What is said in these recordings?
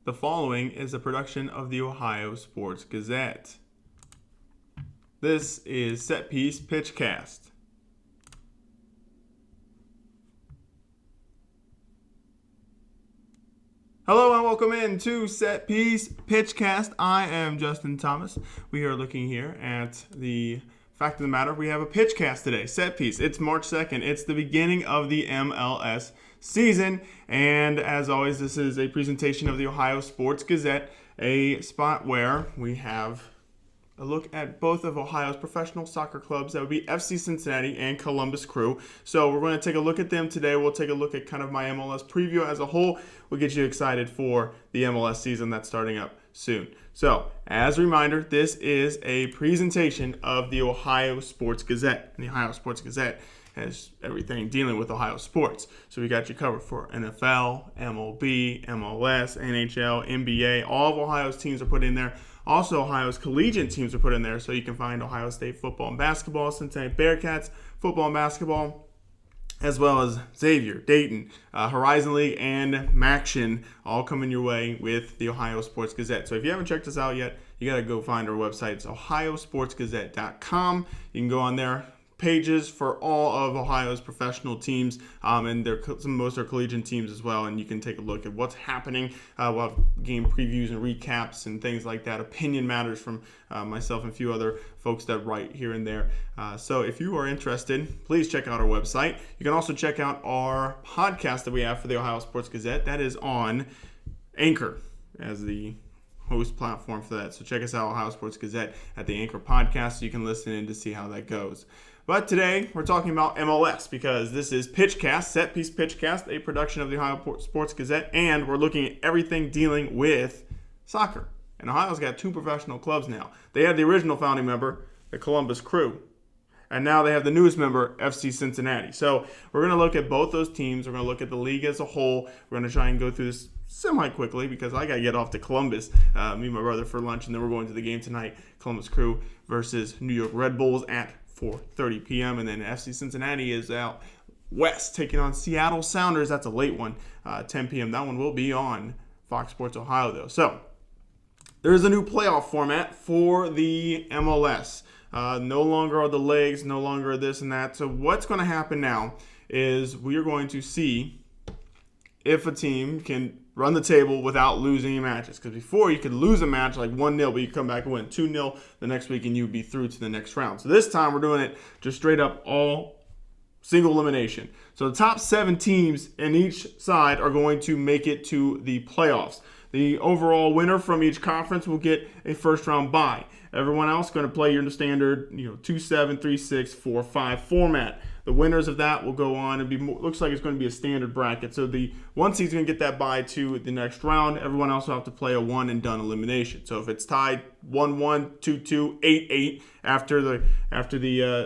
The following is a production of the Ohio Sports Gazette. This is Set Piece Pitchcast. Hello and welcome in to Set Piece Pitchcast. I am Justin Thomas. We are looking here at the fact of the matter. We have a pitchcast today, Set Piece. It's March 2nd. It's the beginning of the MLS season. And as always, this is a presentation of the Ohio Sports Gazette, a spot where we have a look at both of Ohio's professional soccer clubs. That would be FC Cincinnati and Columbus Crew. So we're going to take a look at them today. We'll take a look at kind of my MLS preview as a whole. We'll get you excited for the MLS season that's starting up soon. So as a reminder, this is a presentation of the Ohio Sports Gazette. And the Ohio Sports Gazette has everything dealing with Ohio sports. So we got you covered for NFL, MLB, MLS, NHL, NBA. All of Ohio's teams are put in there. Also, Ohio's collegiate teams are put in there, so you can find Ohio State football and basketball, Cincinnati Bearcats football and basketball, as well as Xavier, Dayton, Horizon League, and Maction all coming your way with the Ohio Sports Gazette. So if you haven't checked us out yet, you got to go find our website. It's ohiosportsgazette.com. You can go on there. Pages for all of Ohio's professional teams and most of their collegiate teams as well, and you can take a look at what's happening. We'll have game previews and recaps and things like that. Opinion matters from myself and a few other folks that write here and there. So if you are interested, please check out our website. You can also check out our podcast that we have for the Ohio Sports Gazette. That is on Anchor as the host platform for that. So check us out, Ohio Sports Gazette, at the Anchor podcast, so you can listen in to see how that goes. But today, we're talking about MLS because this is Pitchcast, Set Piece Pitchcast, a production of the Ohio Sports Gazette, and we're looking at everything dealing with soccer. And Ohio's got two professional clubs now. They had the original founding member, the Columbus Crew, and now they have the newest member, FC Cincinnati. So we're going to look at both those teams. We're going to look at the league as a whole. We're going to try and go through this semi-quickly because I got to get off to Columbus, me and my brother, for lunch, and then we're going to the game tonight, Columbus Crew versus New York Red Bulls at 4:30 p.m. And then FC Cincinnati is out west taking on Seattle Sounders. That's a late one, 10 p.m. That one will be on Fox Sports Ohio, though. So there is a new playoff format for the MLS. No longer are the legs, no longer this and that. So what's going to happen now is we are going to see if a team can run the table without losing matches. Because before, you could lose a match like 1-0, but you come back and win 2-0 the next week, and you'd be through to the next round. So this time, we're doing it just straight up all single elimination. So the top 7 teams in each side are going to make it to the playoffs. The overall winner from each conference will get a first-round bye. Everyone else going to play your standard 2-7, 3-6, 4-5 format. The winners of that will go on and looks like it's going to be a standard bracket. So the one seed's going to get that bye to the next round. Everyone else will have to play a one and done elimination. So if it's tied 1-1, 2-2, 8-8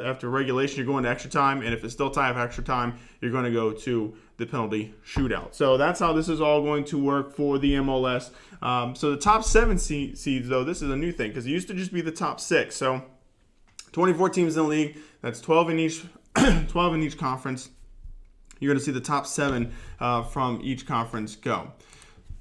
after regulation, you're going to extra time. And if it's still tied after extra time, you're going to go to the penalty shootout. So that's how this is all going to work for the MLS. So the top 7 seeds, though, this is a new thing because it used to just be the top 6. So 24 teams in the league. That's 12 in each. 12 in each conference. You're going to see the top 7 from each conference go.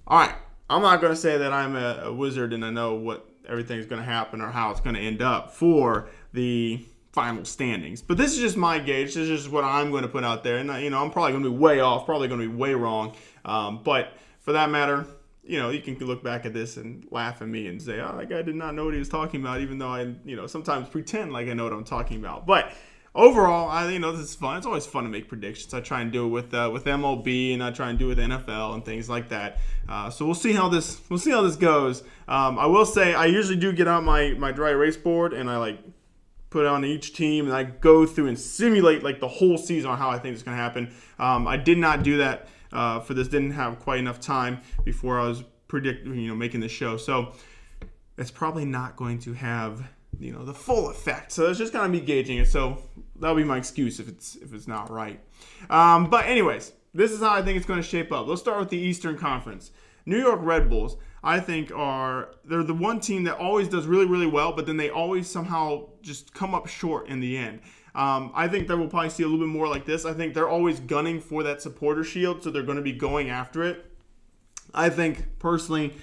All right. I'm not going to say that I'm a wizard and I know what everything's going to happen or how it's going to end up for the final standings. But this is just my gauge. This is just what I'm going to put out there. And, I'm probably going to be way off, probably going to be way wrong. But for that matter, you can look back at this and laugh at me and say, oh, that guy did not know what he was talking about, even though I, sometimes pretend like I know what I'm talking about. But overall, this is fun. It's always fun to make predictions. I try and do it with MLB, and I try and do it with NFL and things like that. So we'll see how this goes. I will say I usually do get out my dry erase board and I put it on each team and I go through and simulate the whole season on how I think it's going to happen. I did not do that for this. Didn't have quite enough time before I was making the show. So it's probably not going to have the full effect. So it's just going to be gauging it. So that'll be my excuse if it's not right. But anyways, this is how I think it's going to shape up. Let's start with the Eastern Conference. New York Red Bulls, I think they're the one team that always does really, really well, but then they always somehow just come up short in the end. I think that we'll probably see a little bit more like this. I think they're always gunning for that supporter shield, so they're going to be going after it. I think personally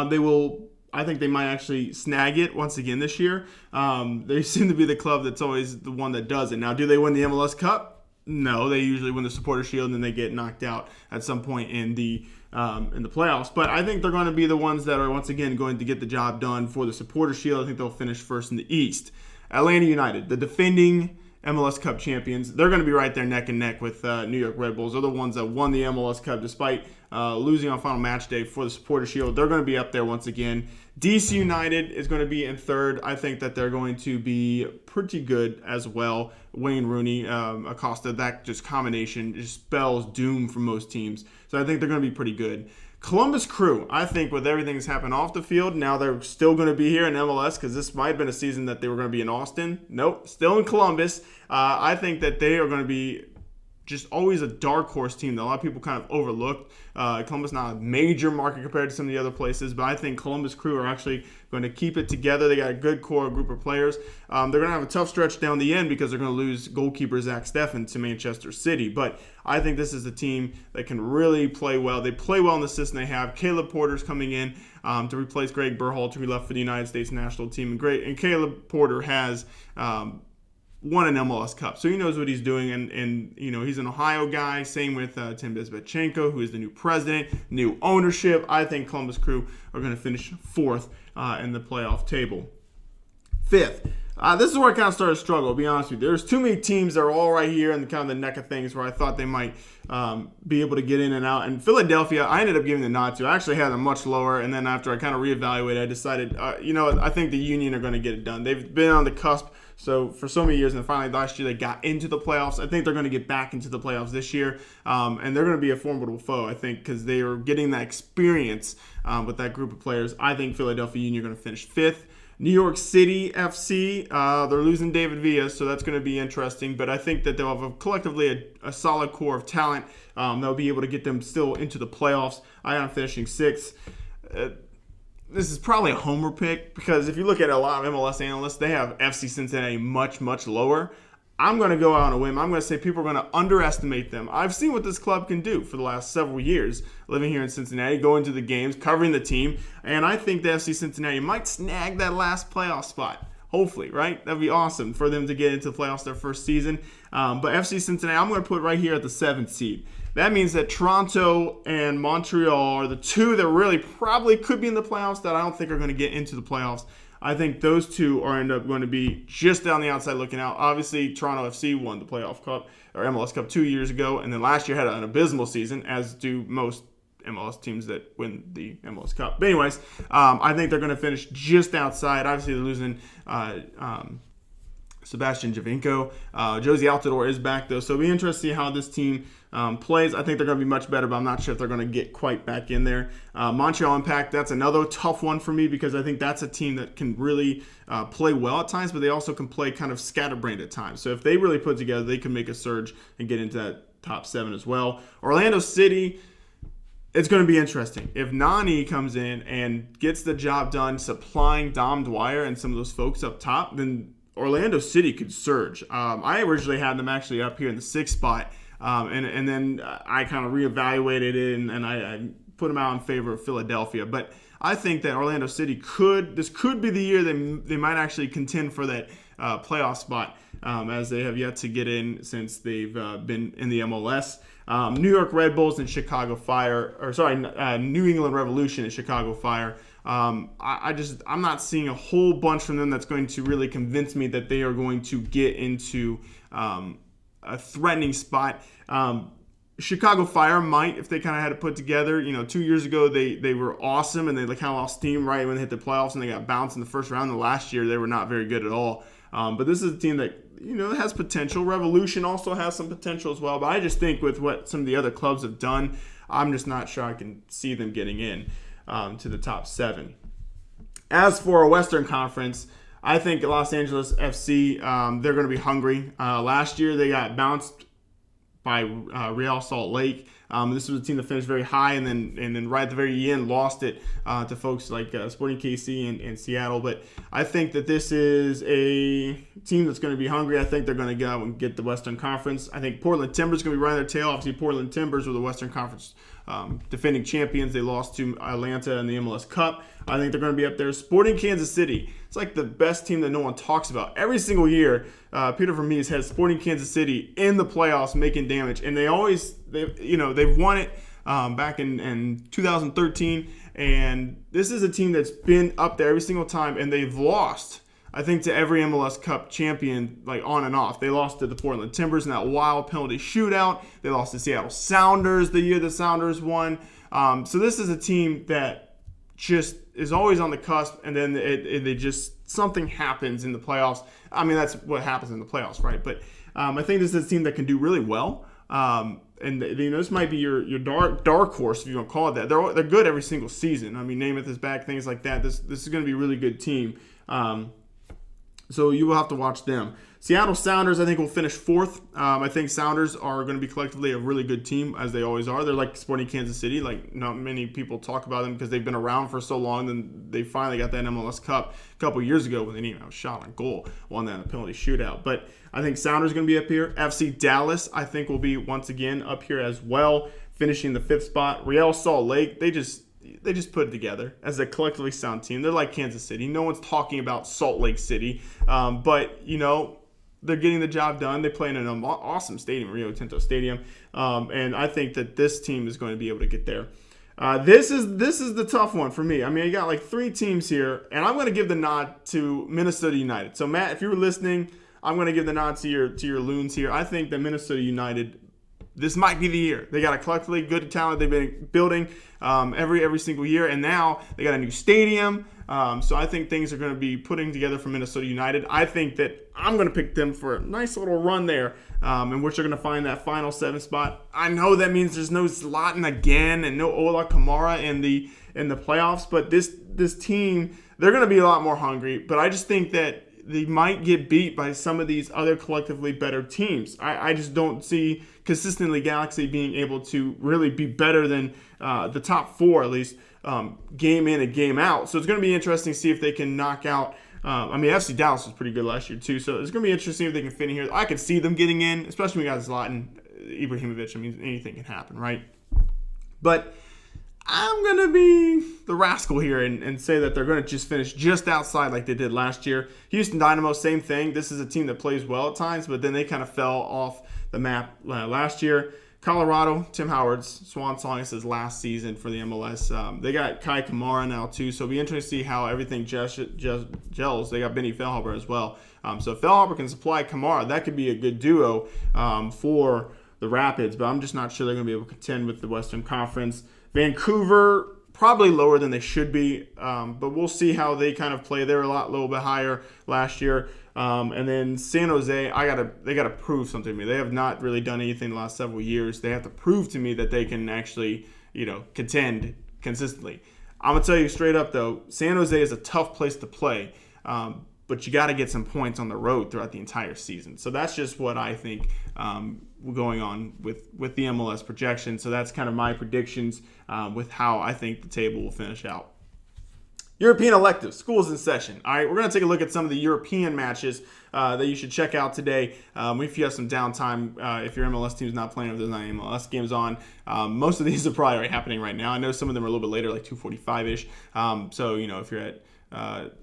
they will. I think they might actually snag it once again this year. They seem to be the club that's always the one that does it. Now, do they win the MLS Cup? No, they usually win the Supporters Shield and then they get knocked out at some point in the playoffs. But I think they're going to be the ones that are once again going to get the job done for the Supporters Shield. I think they'll finish first in the East. Atlanta United, the defending MLS Cup champions, they're going to be right there neck and neck with New York Red Bulls. They're the ones that won the MLS Cup despite losing on final match day for the Supporters Shield. They're going to be up there once again. DC United is going to be in third. I think that they're going to be pretty good as well. Wayne Rooney, Acosta, that just combination just spells doom for most teams. So I think they're going to be pretty good. Columbus Crew, I think with everything that's happened off the field, now they're still going to be here in MLS because this might have been a season that they were going to be in Austin. Nope, still in Columbus. I think that they are going to be just always a dark horse team that a lot of people kind of overlooked. Columbus not a major market compared to some of the other places, but I think Columbus Crew are actually going to keep it together. They got a good core group of players. They're going to have a tough stretch down the end because they're going to lose goalkeeper Zach Steffen to Manchester City. But I think this is a team that can really play well. They play well in the system they have. Caleb Porter's coming in to replace Greg Berhalter, who left for the United States national team. And Caleb Porter has won an MLS Cup, so he knows what he's doing, and you know, he's an Ohio guy. Same with Tim Bezbatchenko, who is the new president, new ownership. I think Columbus Crew are going to finish fourth in the playoff table. Fifth, this is where I kind of started to struggle, to be honest with you. There's too many teams that are all right here in kind of the neck of things where I thought they might be able to get in and out. And Philadelphia, I ended up giving the nod to. I actually had them much lower, and then after I kind of reevaluated, I decided, I think the Union are going to get it done. They've been on the cusp for so many years, and finally last year they got into the playoffs. I think they're going to get back into the playoffs this year, and they're going to be a formidable foe, I think, because they are getting that experience with that group of players. I think Philadelphia Union are going to finish fifth. New York City FC, they're losing David Villa, so that's going to be interesting. But I think that they'll have collectively a solid core of talent. They'll be able to get them still into the playoffs. I am finishing sixth. This is probably a homer pick because if you look at a lot of MLS analysts, they have FC Cincinnati much, much lower. I'm going to go out on a whim. I'm going to say people are going to underestimate them. I've seen what this club can do for the last several years, living here in Cincinnati, going to the games, covering the team, and I think the FC Cincinnati might snag that last playoff spot. Hopefully, right? That'd be awesome for them to get into the playoffs their first season. But FC Cincinnati, I'm going to put right here at the 7th seed. That means that Toronto and Montreal are the two that really probably could be in the playoffs that I don't think are going to get into the playoffs. I think those two are end up going to be just on the outside looking out. Obviously, Toronto FC won the playoff cup or MLS Cup 2 years ago, and then last year had an abysmal season, as do most MLS teams that win the MLS Cup. But anyways, I think they're going to finish just outside. Obviously, they're losing Sebastian Javinko. Josie Altidore is back, though, so it'll be interesting to see how this team plays. I think they're going to be much better, but I'm not sure if they're going to get quite back in there. Montreal Impact, that's another tough one for me because I think that's a team that can really play well at times, but they also can play kind of scatterbrained at times. So if they really put together, they can make a surge and get into that top 7 as well. Orlando City, it's going to be interesting. If Nani comes in and gets the job done supplying Dom Dwyer and some of those folks up top, then Orlando City could surge. I originally had them actually up here in the 6th spot, and then I kind of reevaluated it, and I put them out in favor of Philadelphia. But I think that Orlando City could be the year they might actually contend for that playoff spot, as they have yet to get in since they've been in the MLS. New York Red Bulls and Chicago Fire, New England Revolution and Chicago Fire. I'm not seeing a whole bunch from them that's going to really convince me that they are going to get into a threatening spot. Chicago Fire might, if they kind of had it put together. 2 years ago they were awesome and they kind of lost steam right when they hit the playoffs and they got bounced in the first round. The last year they were not very good at all. But this is a team that has potential. Revolution also has some potential as well. But I just think with what some of the other clubs have done, I'm just not sure I can see them getting in to the top 7. As for a Western Conference, I think Los Angeles FC, they're going to be hungry. Last year they got bounced by Real Salt Lake. This was a team that finished very high and then right at the very end lost it to folks like Sporting KC and Seattle. But I think that this is a team that's going to be hungry. I think they're going to go and get the Western Conference. I think Portland Timbers is going to be running their tail. Obviously, Portland Timbers were the Western Conference defending champions. They lost to Atlanta in the MLS Cup. I think they're going to be up there. Sporting Kansas City. It's like the best team that no one talks about. Every single year, Peter Vermees has Sporting Kansas City in the playoffs making damage. And they've won it back in 2013. And this is a team that's been up there every single time. And they've lost, I think, to every MLS Cup champion, like on and off. They lost to the Portland Timbers in that wild penalty shootout. They lost to Seattle Sounders the year the Sounders won. So this is a team that just is always on the cusp, and then they just something happens in the playoffs. I mean, that's what happens in the playoffs, right? But I think this is a team that can do really well. And this might be your dark horse, if you want to call it that. They're good every single season. I mean, Namath is back, things like that. This is going to be a really good team. So you will have to watch them. Seattle Sounders, I think, will finish fourth. I think Sounders are going to be collectively a really good team, as they always are. They're like Sporting Kansas City. Like, not many people talk about them because they've been around for so long. Then they finally got that MLS Cup a couple years ago when they didn't even have a shot on goal, won that in a penalty shootout. But I think Sounders going to be up here. FC Dallas, I think, will be once again up here as well, finishing the fifth spot. Real Salt Lake, they just put it together as a collectively sound team. They're like Kansas City. No one's talking about Salt Lake City. But, they're getting the job done. They play in an awesome stadium, Rio Tinto Stadium. And I think that this team is going to be able to get there. This is the tough one for me. I mean, you got like three teams here, and I'm going to give the nod to Minnesota United. So, Matt, if you were listening, I'm going to give the nod to your loons here. I think that Minnesota United, this might be the year. They got a collectively good talent they've been building every single year, and now they got a new stadium. So I think things are going to be putting together for Minnesota United. I think that I'm going to pick them for a nice little run there, in which they're going to find that final 7th spot. I know that means there's no Zlatan again and no Ola Kamara in the playoffs, but this team, they're going to be a lot more hungry. But I just think that they might get beat by some of these other collectively better teams. I just don't see consistently Galaxy being able to really be better than the top 4, at least, game in and game out. So it's going to be interesting to see if they can knock out. FC Dallas was pretty good last year too. So it's going to be interesting if they can fit in here. I could see them getting in, especially when we got Zlatan Ibrahimovic. I mean, anything can happen, right? But I'm going to be the rascal here and say that they're going to just finish just outside like they did last year. Houston Dynamo, same thing. This is a team that plays well at times, but then they kind of fell off the map last year. Colorado, Tim Howard's swan song is his last season for the MLS. They got Kai Kamara now too, so it'll be interesting to see how everything gels. They got Benny Feilhaber as well. So if Feilhaber can supply Kamara, that could be a good duo for the Rapids, but I'm just not sure they're going to be able to contend with the Western Conference. Vancouver, probably lower than they should be, but we'll see how they kind of play. They were a little bit higher last year. And then San Jose, they gotta prove something to me. They have not really done anything the last several years. They have to prove to me that they can actually, contend consistently. I'm gonna tell you straight up though, San Jose is a tough place to play, but you got to get some points on the road throughout the entire season. So that's just what I think going on with the MLS projection. So that's kind of my predictions with how I think the table will finish out. European electives, schools in session. All right, we're going to take a look at some of the European matches that you should check out today. If you have some downtime, if your MLS team is not playing, if there's not any MLS games on, most of these are probably already happening right now. I know some of them are a little bit later, like 2:45-ish. So, if you're at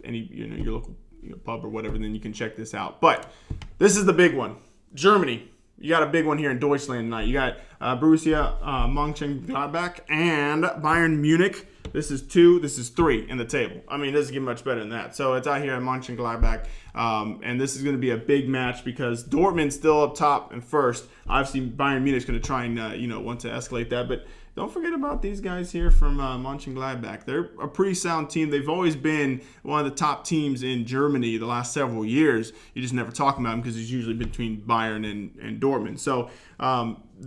any your local pub or whatever, then you can check this out. But this is the big one. Germany. You got a big one here in Deutschland tonight. You got Borussia Mönchengladbach and Bayern Munich. This is 2. This is 3 in the table. I mean, it doesn't get much better than that. So it's out here in Mönchengladbach. And this is going to be a big match because Dortmund's still up top and first. Obviously, Bayern Munich's going to try and, want to escalate that. But don't forget about these guys here from Mönchengladbach. They're a pretty sound team. They've always been one of the top teams in Germany the last several years. You just never talk about them because it's usually between Bayern and Dortmund. So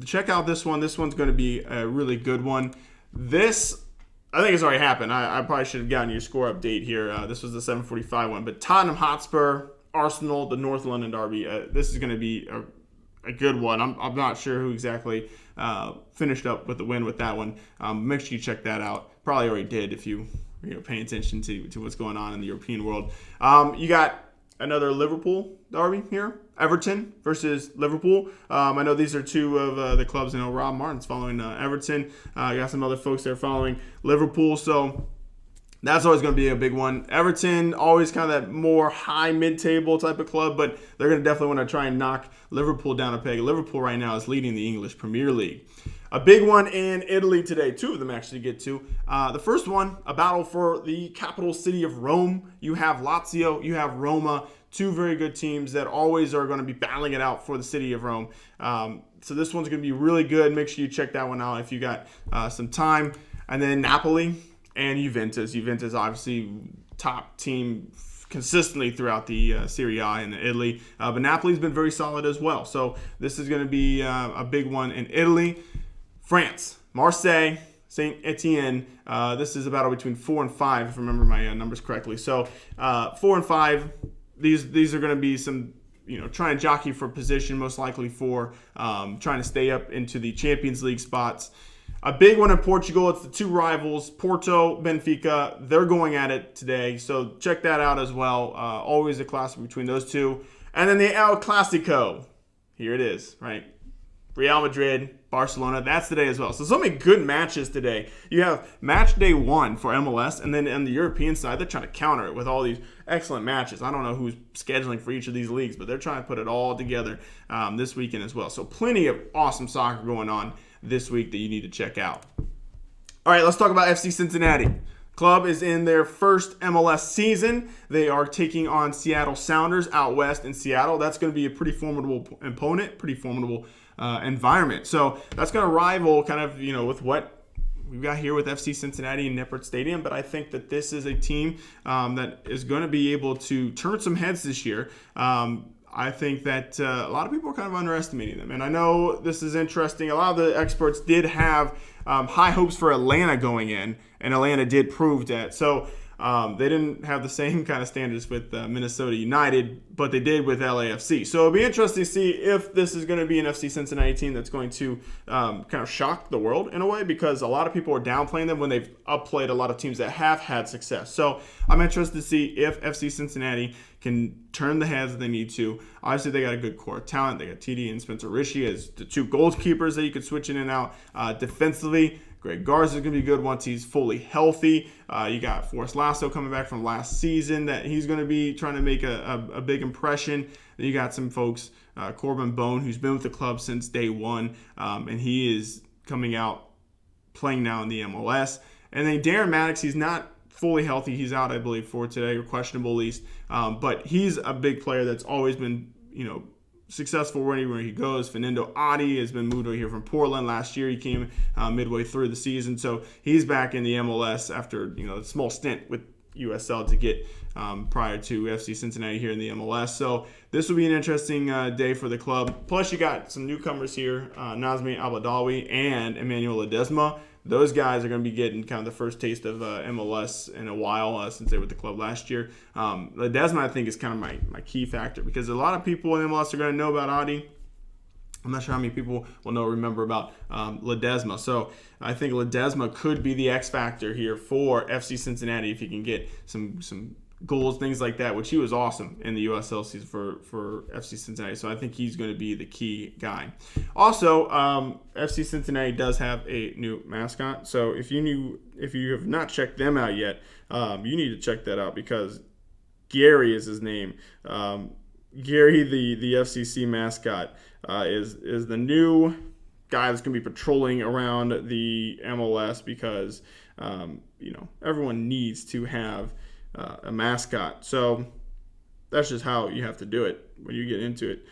check out this one. This one's going to be a really good one. This, I think it's already happened. I probably should have gotten your score update here. This was the 7:45 one. But Tottenham Hotspur, Arsenal, the North London derby. This is going to be a good one. I'm not sure who exactly finished up with the win with that one. Make sure you check that out. Probably already did if you paying attention to what's going on in the European world. You got another Liverpool derby here. Everton versus Liverpool. I know these are two of the clubs. I know Rob Martin's following Everton. You got some other folks there following Liverpool. So that's always going to be a big one. Everton, always kind of that more high mid-table type of club, but they're going to definitely want to try and knock Liverpool down a peg. Liverpool right now is leading the English Premier League. A big one in Italy today, two of them actually get to. The first one, a battle for the capital city of Rome. You have Lazio, you have Roma, two very good teams that always are going to be battling it out for the city of Rome. So this one's going to be really good. Make sure you check that one out if you got some time. And then Napoli and Juventus. Juventus, obviously, top team consistently throughout the Serie A in Italy. But Napoli's been very solid as well. So this is going to be a big one in Italy. France, Marseille, Saint Etienne. This is a battle between 4 and 5, if I remember my numbers correctly. So 4 and 5, these are going to be some, trying to jockey for position, most likely for trying to stay up into the Champions League spots. A big one in Portugal. It's the two rivals, Porto, Benfica. They're going at it today, so check that out as well. Always a classic between those two. And then the El Clasico. Here it is, right? Real Madrid, Barcelona. That's today as well. So many good matches today. You have match day 1 for MLS, and then on the European side, they're trying to counter it with all these excellent matches. I don't know who's scheduling for each of these leagues, but they're trying to put it all together this weekend as well. So plenty of awesome soccer going on this week that you need to check out. All right, let's talk about FC Cincinnati. Club is in their first MLS season. They are taking on Seattle Sounders out west in Seattle. That's going to be a pretty formidable opponent, pretty formidable environment. So that's going to rival kind of, with what we've got here with FC Cincinnati and Nippert Stadium. But I think that this is a team that is going to be able to turn some heads this year. I think that a lot of people are kind of underestimating them. And I know this is interesting. A lot of the experts did have high hopes for Atlanta going in, and Atlanta did prove that. So they didn't have the same kind of standards with Minnesota United, but they did with LAFC. So it'll be interesting to see if this is going to be an FC Cincinnati team that's going to kind of shock the world in a way, because a lot of people are downplaying them when they've upplayed a lot of teams that have had success. So I'm interested to see if FC Cincinnati can turn the heads that they need to. Obviously, they got a good core of talent. They got TD and Spencer Rishi as the two goalkeepers that you could switch in and out. Defensively, Greg Garza is going to be good once he's fully healthy. You got Forrest Lasso coming back from last season that he's going to be trying to make a big impression. Then you got some folks, Corbin Bone, who's been with the club since day one, and he is coming out playing now in the MLS. And then Darren Maddox, he's not fully healthy. He's out, I believe, for today, or questionable at least. But he's a big player that's always been, successful anywhere he goes. Fernando Adi has been moved over here from Portland. Last year he came midway through the season. So he's back in the MLS after, a small stint with USL to get prior to FC Cincinnati here in the MLS. So this will be an interesting day for the club. Plus you got some newcomers here, Nazmi Abadawi and Emmanuel Ledesma. Those guys are going to be getting kind of the first taste of MLS in a while since they were with the club last year. Ledesma, I think, is kind of my key factor, because a lot of people in MLS are going to know about Adi. I'm not sure how many people will remember about Ledesma. So I think Ledesma could be the X factor here for FC Cincinnati if he can get some goals, things like that, which he was awesome in the USL season for FC Cincinnati. So I think he's going to be the key guy. Also, FC Cincinnati does have a new mascot. So if you have not checked them out yet, you need to check that out, because Gary is his name. Gary, the FCC mascot, is the new guy that's going to be patrolling around the MLS, because everyone needs to have a mascot. So that's just how you have to do it when you get into it.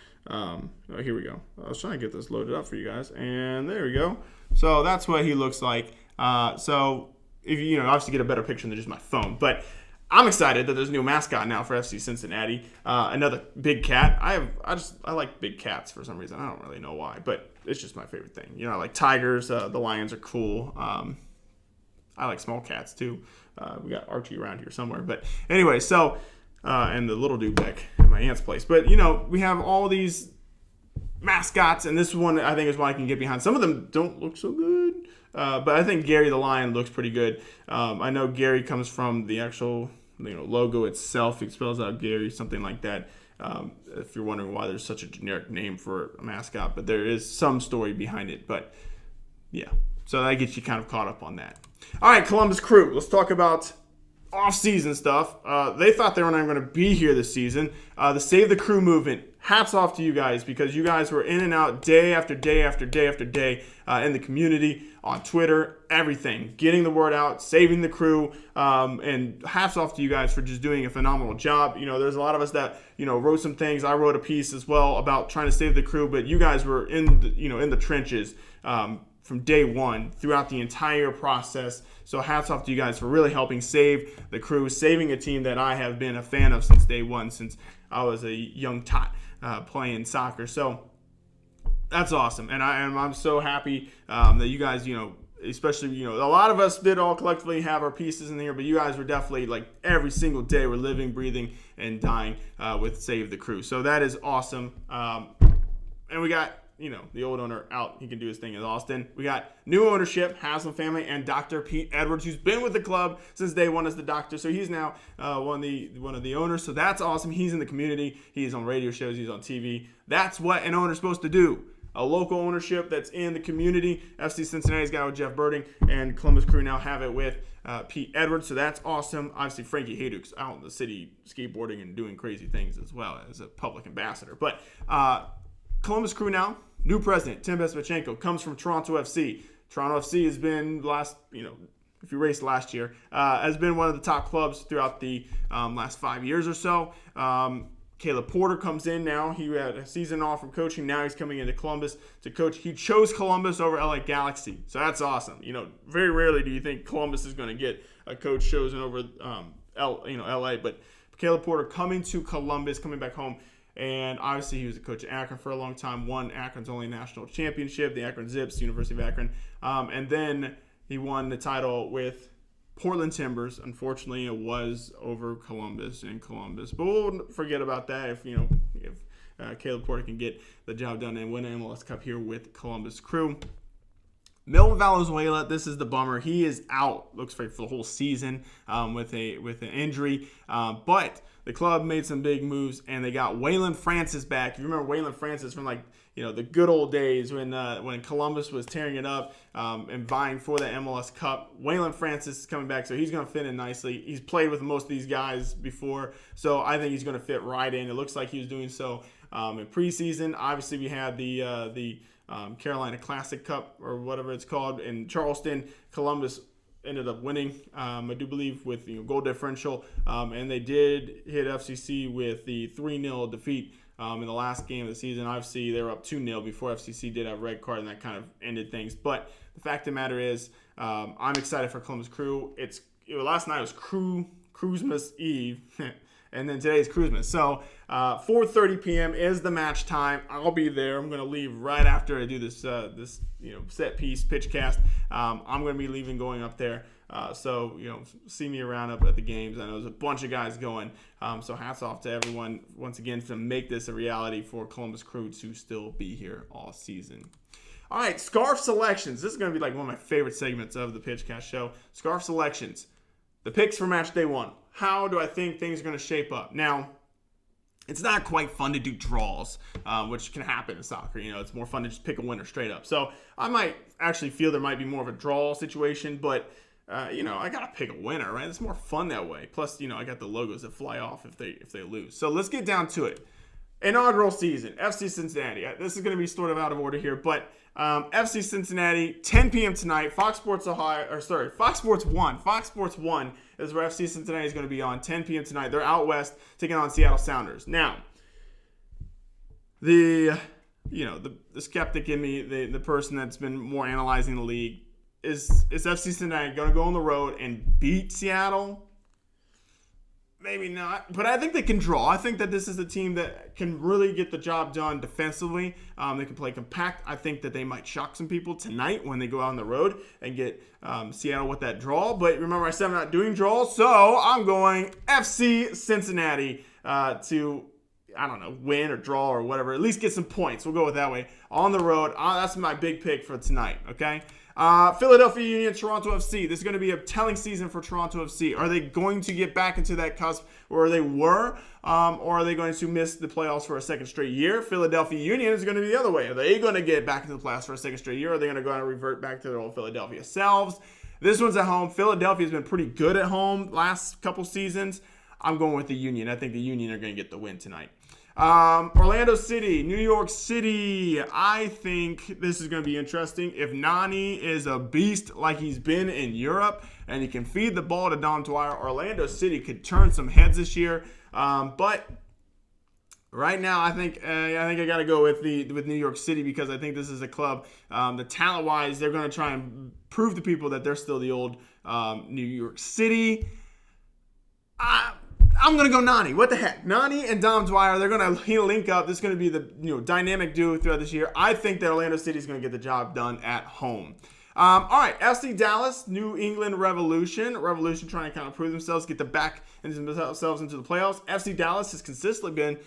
Here we go. I was trying to get this loaded up for you guys, and there we go. So that's what he looks like. So if you obviously get a better picture than just my phone, but I'm excited that there's a new mascot now for FC Cincinnati. Another big cat. I like big cats for some reason. I don't really know why, but it's just my favorite thing. I like tigers. The lions are cool. I like small cats too. We got Archie around here somewhere. But anyway, so, and the little dude back at my aunt's place. But, we have all these mascots, and this one I think is one I can get behind. Some of them don't look so good, but I think Gary the Lion looks pretty good. I know Gary comes from the actual logo itself. It spells out Gary, something like that. If you're wondering why there's such a generic name for a mascot, but there is some story behind it. But yeah, so that gets you kind of caught up on that. All right, Columbus Crew. Let's talk about off-season stuff. They thought they were not going to be here this season. The Save the Crew movement. Hats off to you guys, because you guys were in and out day after day after day after day in the community, on Twitter, everything, getting the word out, saving the crew, and hats off to you guys for just doing a phenomenal job. There's a lot of us that wrote some things. I wrote a piece as well about trying to save the crew, but you guys were in the trenches from day one throughout the entire process. So hats off to you guys for really helping save the crew, saving a team that I have been a fan of since day one, since I was a young tot playing soccer. So that's awesome. And I'm so happy that you guys, especially, a lot of us did all collectively have our pieces in here, but you guys were definitely, like, every single day we're living, breathing, and dying with Save the Crew. So that is awesome. And we got, the old owner out. He can do his thing in Austin. We got new ownership, Haslam family, and Dr. Pete Edwards, who's been with the club since day one as the doctor. So he's now one of the owners. So that's awesome. He's in the community. He's on radio shows. He's on TV. That's what an owner's supposed to do. A local ownership that's in the community. FC Cincinnati's got it with Jeff Birding, and Columbus Crew now have it with Pete Edwards. So that's awesome. Obviously, Frankie Hayduke's out in the city skateboarding and doing crazy things as well as a public ambassador. But Columbus Crew now, new president, Tim Bezpachenko, comes from Toronto FC. Toronto FC has been if you raced last year, has been one of the top clubs throughout the last 5 years or so. Caleb Porter comes in now. He had a season off from coaching. Now he's coming into Columbus to coach. He chose Columbus over LA Galaxy. So that's awesome. Very rarely do you think Columbus is going to get a coach chosen over LA. But Caleb Porter coming to Columbus, coming back home. And obviously he was a coach at Akron for a long time. Won Akron's only national championship, the Akron Zips, University of Akron. And then he won the title with Portland Timbers. Unfortunately, it was over Columbus in Columbus. But we'll forget about that if Caleb Porter can get the job done and win an MLS Cup here with Columbus Crew. Melvin Valenzuela, this is the bummer. He is out, looks like, for the whole season with an injury. But the club made some big moves, and they got Waylon Francis back. If you remember Waylon Francis from the good old days when Columbus was tearing it up and vying for the MLS Cup. Waylon Francis is coming back, so he's going to fit in nicely. He's played with most of these guys before, so I think he's going to fit right in. It looks like he was doing so in preseason. Obviously, we had the Carolina Classic Cup, or whatever it's called, in Charleston. Columbus ended up winning, I do believe, with goal differential, and they did hit FCC with the 3-0 defeat in the last game of the season. Obviously, they were up 2-0 before FCC did have a red card, and that kind of ended things. But the fact of the matter is, I'm excited for Columbus Crew. Last night was Cruismas Eve, and then today's Cruismas. So 4:30 p.m. is the match time. I'll be there. I'm going to leave right after I do this set piece Pitchcast. I'm going to be leaving, going up there. So see me around up at the games. I know there's a bunch of guys going. So hats off to everyone once again to make this a reality for Columbus Crew to still be here all season. All right, scarf selections. This is going to be like one of my favorite segments of the Pitchcast show. Scarf selections. The picks for match day one. How do I think things are going to shape up? Now, it's not quite fun to do draws, which can happen in soccer. It's more fun to just pick a winner straight up. So I might actually feel there might be more of a draw situation, but I got to pick a winner, right? It's more fun that way. Plus, I got the logos that fly off if they lose. So let's get down to it. Inaugural season, FC Cincinnati. This is going to be sort of out of order here, but FC Cincinnati, 10 p.m. tonight. Fox Sports 1. Fox Sports 1 is where FC Cincinnati is going to be on, 10 p.m. tonight. They're out west taking on Seattle Sounders. Now, the skeptic in me, the person that's been more analyzing the league, is FC Cincinnati going to go on the road and beat Seattle? Maybe not, but I think they can draw. I think that this is a team that can really get the job done defensively. They can play compact. I think that they might shock some people tonight when they go out on the road and get Seattle with that draw. But remember, I said I'm not doing draws, so I'm going FC Cincinnati to, win or draw or whatever. At least get some points. We'll go with that way. On the road, that's my big pick for tonight, okay? Philadelphia Union, Toronto FC. This is going to be a telling season for Toronto FC. Are they going to get back into that cusp where they were, or are they going to miss the playoffs for a second straight year? Philadelphia Union is going to be the other way. Are they going to get back into the playoffs for a second straight year, or are they going to go and revert back to their old Philadelphia selves? This one's at home. Philadelphia has been pretty good at home last couple seasons. I'm going with the Union. I think the Union are going to get the win tonight. Orlando City, New York City. I think this is going to be interesting. If Nani is a beast like he's been in Europe and he can feed the ball to Dom Dwyer, Orlando City could turn some heads this year. But right now, I think I got to go with New York City because I think this is a club. The talent-wise, they're going to try and prove to people that they're still the old New York City. I'm going to go Nani. What the heck? Nani and Dom Dwyer, they're going to link up. This is going to be the dynamic duo throughout this year. I think that Orlando City is going to get the job done at home. All right, FC Dallas, New England Revolution. Revolution trying to kind of prove themselves, get themselves into the playoffs. FC Dallas has consistently been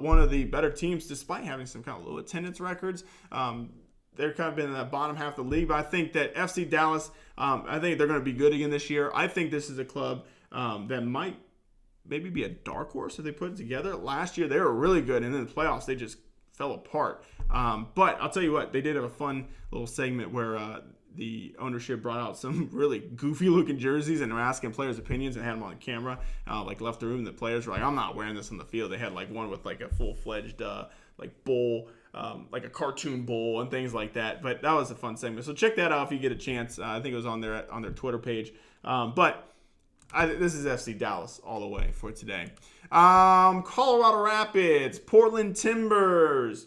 one of the better teams despite having some kind of low attendance records. They're kind of been in the bottom half of the league, but I think that FC Dallas, I think they're going to be good again this year. I think this is a club that might maybe be a dark horse if they put it together. Last year, they were really good, and in the playoffs, they just fell apart. But I'll tell you what, they did have a fun little segment where the ownership brought out some really goofy-looking jerseys and were asking players' opinions and had them on camera, left the room, and the players were like, I'm not wearing this on the field. They had, one with, a full-fledged, bull, like a cartoon bull and things like that. But that was a fun segment. So check that out if you get a chance. I think it was on their Twitter page. This is FC Dallas all the way for today. Colorado Rapids, Portland Timbers.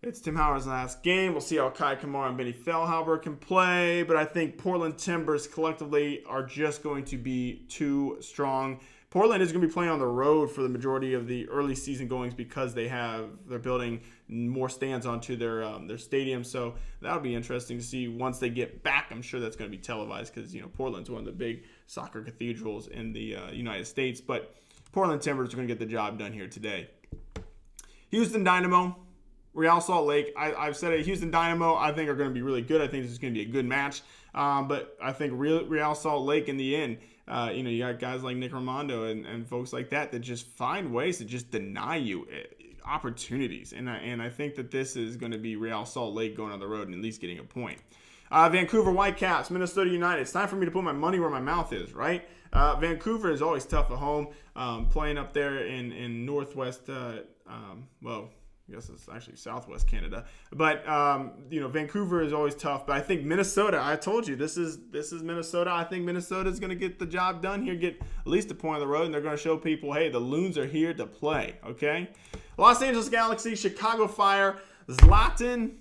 It's Tim Howard's last game. We'll see how Kai Kamara and Benny Feilhaber can play, but I think Portland Timbers collectively are just going to be too strong. Portland is going to be playing on the road for the majority of the early season goings because they're building more stands onto their stadium. So that'll be interesting to see once they get back. I'm sure that's going to be televised because Portland's one of the big soccer cathedrals in the United States. But Portland Timbers are going to get the job done here today. Houston Dynamo, Real Salt Lake. I've said it. Houston Dynamo, I think, are going to be really good. I think this is going to be a good match. But I think Real Salt Lake in the end, you got guys like Nick Raimondo and folks like that just find ways to just deny you opportunities. And I think that this is going to be Real Salt Lake going on the road and at least getting a point. Vancouver Whitecaps, Minnesota United. It's time for me to put my money where my mouth is, right? Vancouver is always tough at home, playing up there in northwest, I guess it's actually southwest Canada. But, Vancouver is always tough. But I think Minnesota, I told you, this is Minnesota. I think Minnesota is going to get the job done here, get at least a point on the road, and they're going to show people, hey, the Loons are here to play, okay? Los Angeles Galaxy, Chicago Fire, Zlatan,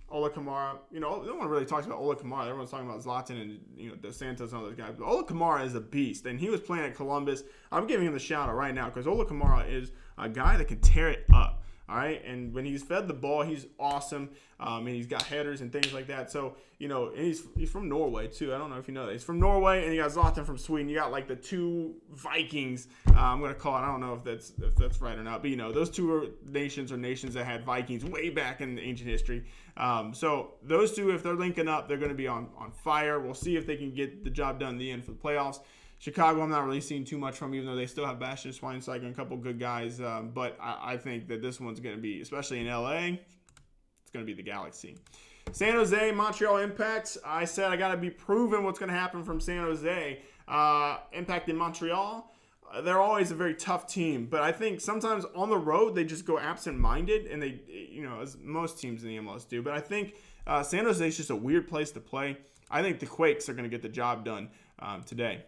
Ola Kamara. No one really talks about Ola Kamara. Everyone's talking about Zlatan and, Dos Santos and all those guys. But Ola Kamara is a beast, and he was playing at Columbus. I'm giving him the shout-out right now because Ola Kamara is a guy that can tear it up. All right, and when he's fed the ball, he's awesome, and he's got headers and things like that. So, and he's from Norway, too. I don't know if you know that. He's from Norway, and you got Zlatan from Sweden. You got, the two Vikings. I'm going to call it. I don't know if that's right or not. But, those two are nations that had Vikings way back in ancient history. So those two, if they're linking up, they're going to be on fire. We'll see if they can get the job done in the end for the playoffs. Chicago, I'm not really seeing too much from, even though they still have Bastian Schweinsteiger and a couple good guys. But I think that this one's going to be, especially in LA, it's going to be the Galaxy. San Jose, Montreal Impact. I said I got to be proven what's going to happen from San Jose. Impact in Montreal, they're always a very tough team. But I think sometimes on the road, they just go absent-minded, and they, as most teams in the MLS do. But I think San Jose is just a weird place to play. I think the Quakes are going to get the job done today.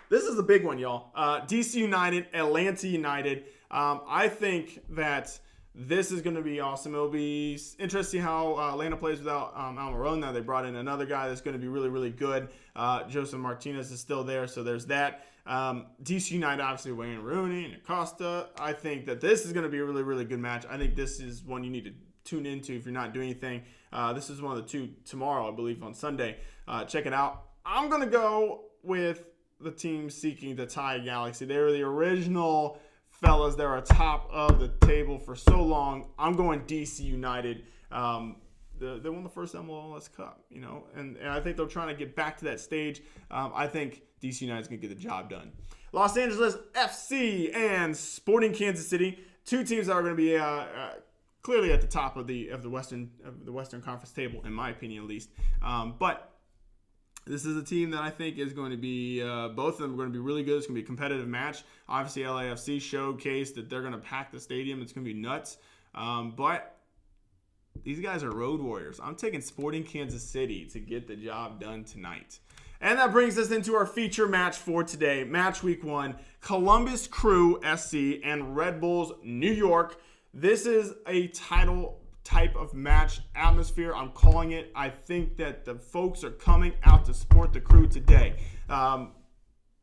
This is the big one, y'all. DC United, Atlanta United. I think that this is going to be awesome. It'll be interesting how Atlanta plays without Almiron. Now they brought in another guy that's going to be really, really good. Joseph Martinez is still there, so there's that. DC United, obviously, Wayne Rooney and Acosta. I think that this is going to be a really, really good match. I think this is one you need to tune into if you're not doing anything. This is one of the two tomorrow, I believe, on Sunday. Check it out. I'm going to go with the team seeking to tie Galaxy. They were the original fellas. They're atop of the table for so long. I'm going DC United. they won the first MLS Cup, and I think they're trying to get back to that stage. I think DC United's going to get the job done. Los Angeles FC and Sporting Kansas City, two teams that are going to be clearly at the top of the Western Conference table, in my opinion, at least. But this is a team that I think is going to be, both of them are going to be really good. It's going to be a competitive match. Obviously, LAFC showcased that they're going to pack the stadium. It's going to be nuts. But these guys are road warriors. I'm taking Sporting Kansas City to get the job done tonight. And that brings us into our feature match for today. Match week 1, Columbus Crew SC and Red Bulls New York. This is a title type of match atmosphere. I'm calling it. I think that the folks are coming out to support the Crew today.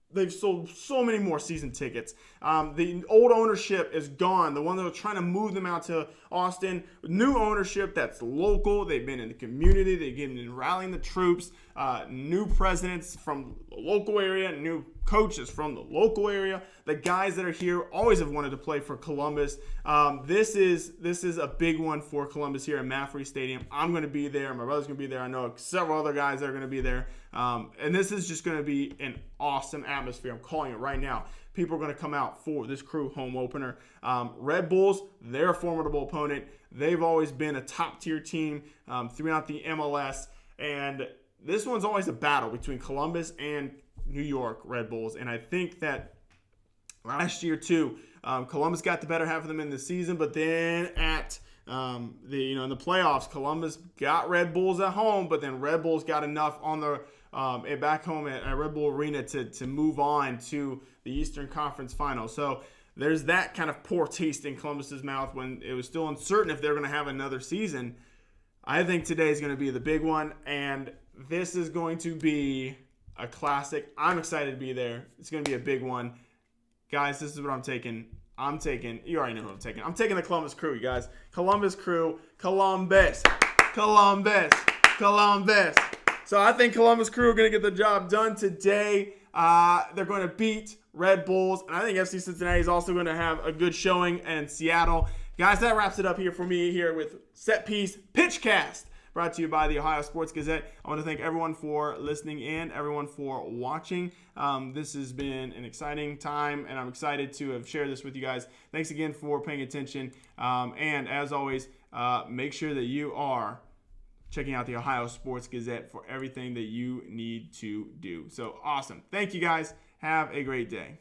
They've sold so many more season tickets. The old ownership is gone. The one that was trying to move them out to Austin. New ownership that's local. They've been in the community. They've been rallying the troops. New presidents from the local area. New coaches from the local area. The guys that are here always have wanted to play for Columbus. This is a big one for Columbus here at Maffrey Stadium. I'm going to be there. My brother's going to be there. I know several other guys that are going to be there. And this is just going to be an awesome atmosphere. I'm calling it right now. People are going to come out for this Crew home opener. Red Bulls, they're a formidable opponent. They've always been a top-tier team throughout the MLS. And this one's always a battle between Columbus and New York Red Bulls. And I think that last year, too, Columbus got the better half of them in the season. But then at in the playoffs, Columbus got Red Bulls at home. But then Red Bulls got enough on the back home at Red Bull Arena to move on to the Eastern Conference Final. So there's that kind of poor taste in Columbus's mouth when it was still uncertain if they're going to have another season. I think today is going to be the big one, and this is going to be a classic. I'm excited to be there. It's going to be a big one. Guys, this is what I'm taking. You already know who I'm taking. I'm taking the Columbus Crew, you guys. Columbus Crew. Columbus. So I think Columbus Crew are going to get the job done today. They're going to beat Red Bulls. And I think FC Cincinnati is also going to have a good showing in Seattle. Guys, that wraps it up here for me here with Set Piece Pitchcast. Brought to you by the Ohio Sports Gazette. I want to thank everyone for listening in, everyone for watching. This has been an exciting time, and I'm excited to have shared this with you guys. Thanks again for paying attention. And as always, make sure that you are checking out the Ohio Sports Gazette for everything that you need to do. So awesome. Thank you guys. Have a great day.